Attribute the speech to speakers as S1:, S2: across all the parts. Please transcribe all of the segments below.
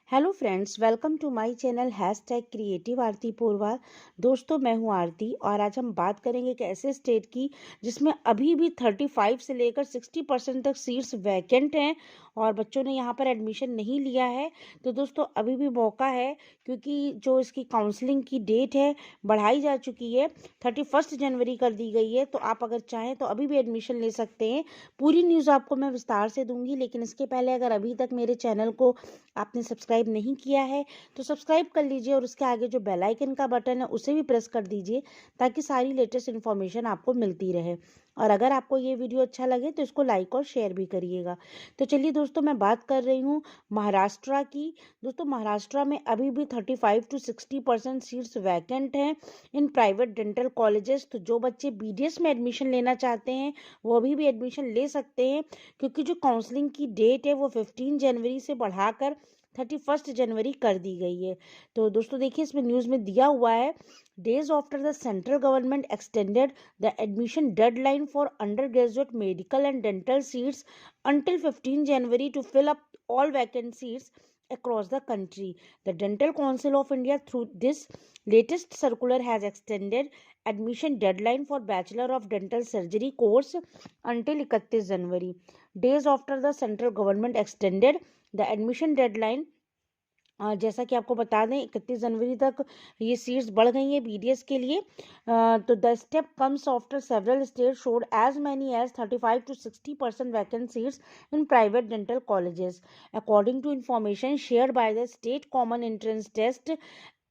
S1: Hello friends, welcome to my channel hashtag creative Aarti Porwal. दोस्तों, मैं हूं आरती और आज हम बात करेंगे एक ऐसे स्टेट की जिसमें अभी भी 35 से लेकर 60% तक सीट्स वैकेंट हैं और बच्चों ने यहां पर एडमिशन नहीं लिया है। तो दोस्तों, अभी भी मौका है क्योंकि जो इसकी काउंसलिंग की डेट है बढ़ाई जा चुकी है, 31 जनवरी कर दी गई है। तो आप अगर चाहें तो अभी भी एडमिशन ले सकते हैं। पूरी न्यूज़ आपको मैं विस्तार से दूंगी, लेकिन इसके पहले अगर अभी तक मेरे चैनल को आपने सब्सक्राइब नहीं किया है तो सब्सक्राइब कर लीजिए और उसके आगे जो बेल आइकन का बटन है उसे भी प्रेस कर दीजिए ताकि सारी लेटेस्ट इन्फॉर्मेशन आपको मिलती रहे। और अगर आपको ये वीडियो अच्छा लगे तो इसको लाइक और शेयर भी करिएगा। तो चलिए दोस्तों, मैं बात कर रही हूँ महाराष्ट्र की। दोस्तों, महाराष्ट्र में अभी भी 35 to 60% सीट्स वैकेंट हैं इन प्राइवेट डेंटल कॉलेजेस। तो जो बच्चे बीडीएस में एडमिशन लेना चाहते हैं वो अभी भी एडमिशन ले सकते हैं, क्योंकि जो काउंसलिंग की डेट है वो 15 जनवरी से बढ़ाकर 31 जनवरी कर दी गई है। तो दोस्तों देखिए, इसमें न्यूज़ में दिया हुआ है, days after the central government extended the admission deadline for under graduate medical and dental seats until 15 January to fill up all vacant seats across the country. The Dental Council of India, through this latest circular, has extended admission deadline for Bachelor of Dental Surgery course until 31 January. Days after the central government extended the admission deadline, जैसा कि आपको बता दें 31 जनवरी तक ये seats बढ़ गई हैं बीडीएस के लिए। तो the step comes after several state showed as many as 35 to 60% vacant seats in private dental colleges. According to information shared by the state common entrance test,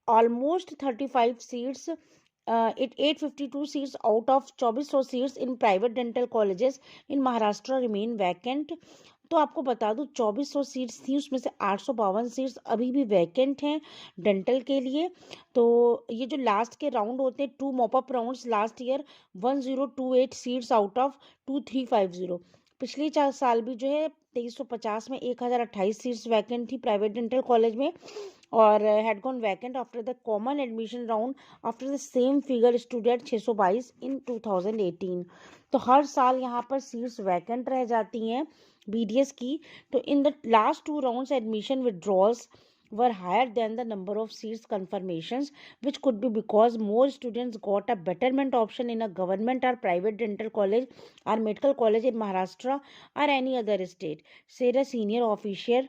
S1: almost 35 seats, 852 seats out of 2400 seats in private dental colleges in Maharashtra remain vacant. तो आपको बता दूं, 2400 seats थी, उसमें से 852 seats अभी भी vacant हैं डेंटल के लिए। तो ये जो लास्ट के राउंड होते हैं, 2 mop up rounds last year, 1028 seats out of 2350। पिछले 4 साल भी जो है 2350 में 1028 सीट्स वैकेंट थी प्राइवेट डेंटल कॉलेज में, और had gone vacant after the common admission round after the same figure stood at 622 in 2018। तो हर साल यहाँ पर सीट्स वैकेंट रह जाती हैं बीडीएस की। तो in the last 2 rounds admission withdrawals were higher than the number of seats confirmations, which could be because more students got a betterment option in a government or private dental college or medical college in Maharashtra or any other state, said a senior official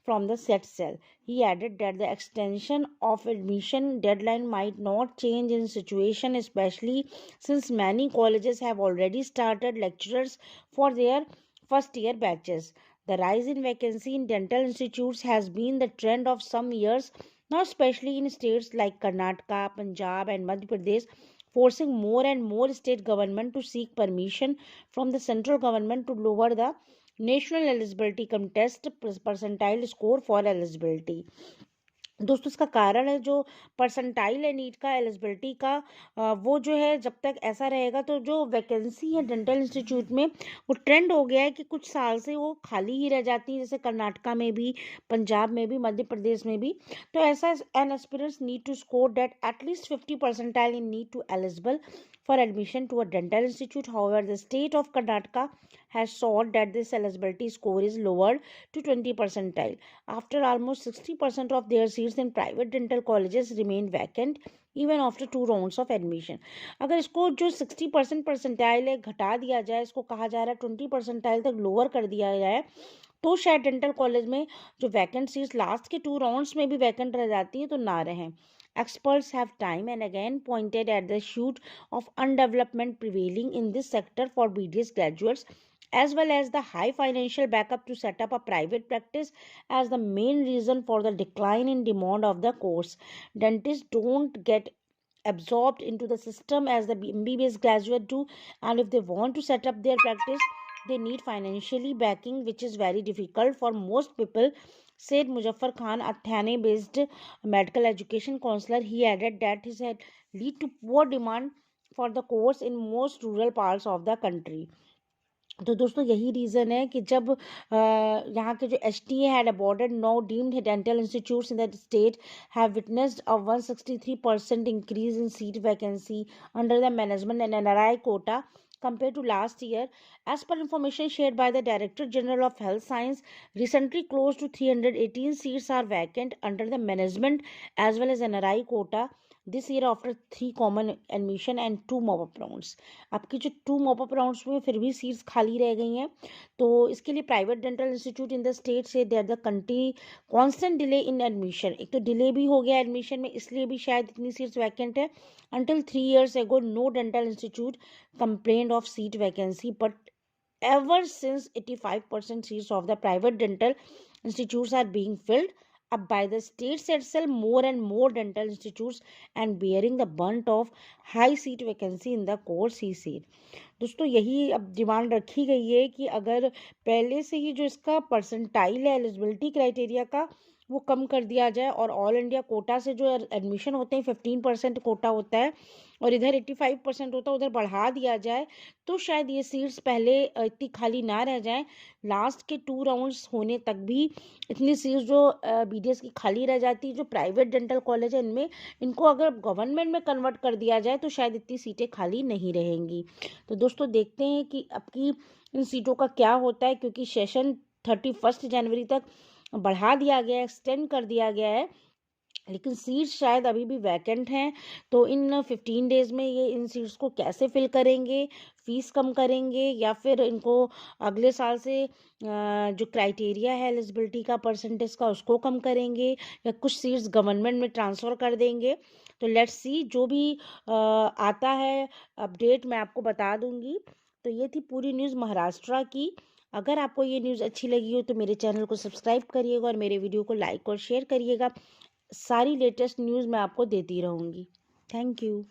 S1: from the set cell. He added that the extension of admission deadline might not change in situation, especially since many colleges have already started lecturers for their first year batches. The rise in vacancy in dental institutes has been the trend of some years, now especially in states like Karnataka, Punjab and Madhya Pradesh, forcing more and more state government to seek permission from the central government to lower the national eligibility contest percentile score for eligibility। दोस्तों, इसका कारण है जो percentile है NEET का eligibility का, वो जो है जब तक ऐसा रहेगा तो जो वैकेंसी है डेंटल इंस्टीट्यूट में वो ट्रेंड हो गया है कि कुछ साल से वो खाली ही रह जाती है, जैसे कर्नाटका में भी, पंजाब में भी, मध्य प्रदेश में भी। तो ऐसा an aspirants need to score that at least 50 percentile in NEET to eligible for admission to a dental institute. However, the state of Karnataka has sought that this eligibility score is lowered to 20 percentile. After almost 60% of their seats in private dental colleges remain vacant even after 2 rounds of admission. अगर इसको जो 60% percentile है घटा दिया जाए, इसको कहा जा रहा है 20 परसेंटाइल तक लोअर कर दिया जाए, तो शायद डेंटल कॉलेज में जो वैकेंट सीट्स लास्ट के 2 राउंड्स में भी वैकेंट रह जाती हैं तो ना रहें। Experts have time and again pointed at the issue of undevelopment prevailing in this sector for BDS graduates, as well as the high financial backup to set up a private practice as the main reason for the decline in demand of the course. Dentists don't get absorbed into the system as the MBBS graduate do, and if they want to set up their practice, they need financially backing, which is very difficult for most people, said Muzaffar Khan, a Thane-based medical education counselor. He added that this had lead to poor demand for the course in most rural parts of the country. तो दोस्तों, यही reason है कि जब यहाँ के जो HTA had aborted now deemed dental institutes in the state have witnessed a 163% increase in seat vacancy under the management and NRI quota compared to last year. As per information shared by the Director General of Health Science, recently close to 318 seats are vacant under the management as well as NRI quota this year after 3 common admission and 2 mop-up rounds. आपकी जो 2 mop-up rounds में फिर भी seats खाली रह गई हैं, तो इसके लिए private dental institute in the state से there the constant delay in admission. एक तो डिले भी हो गया एडमिशन में, इसलिए भी शायद इतनी सीट्स वैकेंट है. Until 3 years ago, no dental institute complained of seat vacancy, but ever since 85% seats of the private dental institutes are being filled up by the states itself, more and more dental institutes and bearing the brunt of high seat vacancy in the core C seat. दोस्तों यही अब demand रखी गई है कि अगर पहले से ही जो इसका परसेंटाइल है एलिजिबिलिटी क्राइटेरिया का वो कम कर दिया जाए और ऑल इंडिया कोटा से जो एडमिशन होते हैं 15% कोटा होता है और इधर 85% होता है, उधर बढ़ा दिया जाए तो शायद ये सीट्स पहले इतनी खाली ना रह जाएं. लास्ट के 2 राउंड्स होने तक भी इतनी सीट्स जो BDS की खाली रह जाती है, जो प्राइवेट डेंटल कॉलेज है इनमें, इनको अगर गवर्नमेंट में कन्वर्ट कर दिया जाए तो शायद इतनी सीटें खाली नहीं रहेंगी. तो दोस्तों देखते हैं कि अब की इन सीटों का क्या होता है, क्योंकि सेशन 31 जनवरी तक बढ़ा दिया गया है, एक्सटेंड कर दिया गया है, लेकिन सीट्स शायद अभी भी वैकेंट हैं. तो इन 15 डेज में ये इन सीट्स को कैसे फिल करेंगे, फीस कम करेंगे या फिर इनको अगले साल से जो क्राइटेरिया है एलिजिबिलिटी का परसेंटेज का उसको कम करेंगे या कुछ सीट्स गवर्नमेंट में ट्रांसफ़र कर देंगे. तो लेट्स सी, जो भी आता है अपडेट मैं आपको बता दूंगी. तो ये थी पूरी न्यूज़ महाराष्ट्र की. अगर आपको ये न्यूज़ अच्छी लगी हो तो मेरे चैनल को सब्सक्राइब करिएगा और मेरे वीडियो को लाइक और शेयर करिएगा. सारी लेटेस्ट न्यूज़ मैं आपको देती रहूँगी. Thank you.